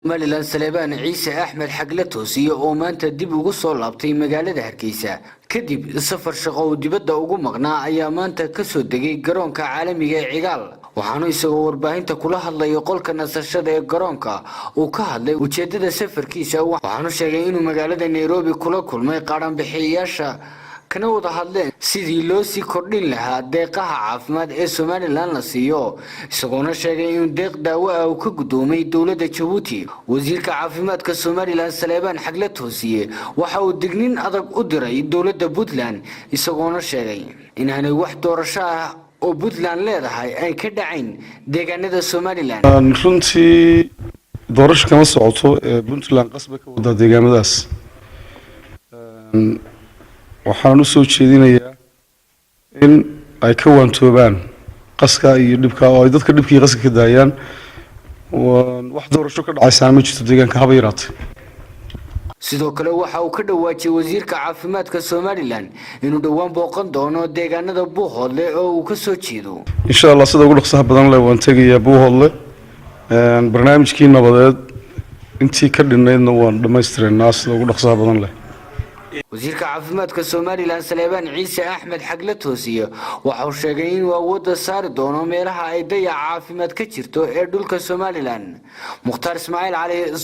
Somaliland Salebaan Ciise Axmed Xagle Toosiye oo maanta dib ugu soo laabtay magaalada Hargeysa kadib safar shaqo oo dibadda ugu maqnaa ayaa maanta ka soo degay garoonka caalamiga ee Cigaal waxaanu isagoo warbaahinta kula hadlay qolka nasashada ee garoonka uu ka hadlay ujeedada safarkiisa waxaanu sheegay inuu magaalada Nairobi kula kulmay qaran bixiyayaasha kana wada hadleen sidii loo sii kordhin lahaa deeqaha caafimaad ee Somaliland la siiyo isagoona sheegay in deeq daawo ah uu ka gudoomay dawladda Djibouti wasiirka caafimaadka Somaliland Salebaan Xagle Toosiye waxa uu digniin adag u diray dawladda Puntland isagoona sheegay in aanay wax doorasho ah oo Puntland leedahay ay ka dhacayn deegaanada Somaliland runtii doorasho kama socoto Puntland qasba ka wada deegaanadaas waxaan u soo jeedinayaa in ay ka waantoobaan qaska iyo dhibka oo ay dadka dhibkii qaska ka daayaan wax doorasho ka dhacaysa ma jirto deegaanka haba yaraatay sidoo kale waxa uu ka dhawaajay wasiirka caafimaadka Somaliland inuu dhawaan booqan doono deegaanada Buuhoodle oo uu ka soo jeedo insha Allah sida ugu dhaqsaha badan leh waan tagayaa Buuhoodle barnaamijkii nabadeed intii ka dhinaydna waan dhamaystireynaa sida ugu dhaqsaha badan leh wasiirka caafimaadka Somaliland Salebaan Ciise Axmed Xagle Toosiye waxa uu sheegay in uu awoodda saari doono meelaha ay dayaca caafimaad ka jirto ee dhulka Somaliland Mukhtaar Ismaaciil Cali